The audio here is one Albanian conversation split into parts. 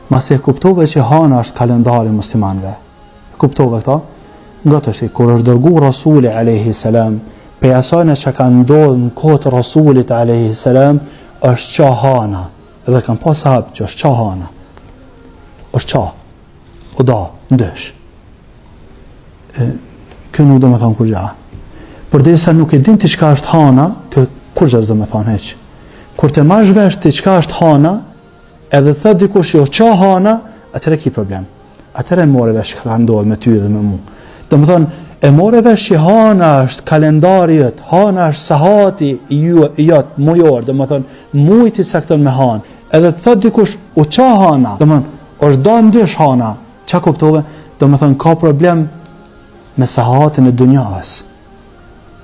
Masi e kuptove që hana është kalendari muslimanëve. Kuptove këta? Nga të shti, kur është dërgu Rasuli a.s. pe asajnë që ka ndodhë në kohët Rasulit a.s. është qa hana. Edhe kanë pas sahabë që është qa hana. është qa. O da, ndësh. Kjo nuk do me thonë kur gja. Por dhe sa nuk e din të qka është hana, kur gja s'do me thonë heq. Kur të marrësh vesh të qka është hana, edhe thët dikush jo qa hana, atëre ki problem. Atëre e more vesh ka ndodhë me ty dhe me mu. Do me thonë, e more vesh që hana është kalendari jëtë, hana është sahati jëtë mujor, do me thonë, mujti sakton me hanë. Edhe thët dikush o qa hana, do me thonë, është da ndysh hana, qa kuptove, do me thonë, ka problem me sahatin e dunjas.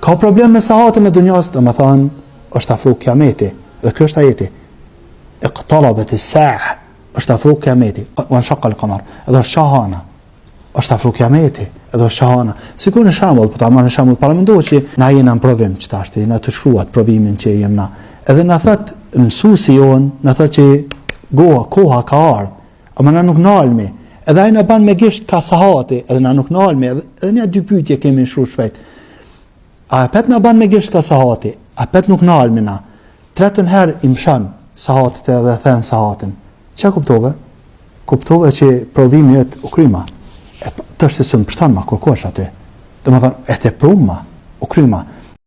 Ka problem me sahatin e dunjas, do me thonë, është afru kiameti, dhe kjo është ajeti. Iqtarabet as-sa'a, është afru kiameti, wa nshaqqa al-qamar, edhe është shahana. Është afru kiameti, edhe është shahana. Sikur në shembull, po ta marr në shembull, para mendohet që na jena në provim që tashti, na të shkruat provimin që jem na. Edhe na thot mësuesi jon, na thot që koha ka ardhur, ama na nuk nalmi. Edhe ai na ban me gisht ka sahati, edhe na nuk nalmi, edhe ne dy pyetje kemi shkruar shpejt. A pet na ban me gisht ka sahati, a pet nuk nalmi na. Tretën herë i mshan sahatit edhe thën sahatin. Çka kuptove? Kuptove që provimi jot u kryma. Të është se më pështan ma kërkosh aty. Dhe më thonë, e te pruma, u kryma.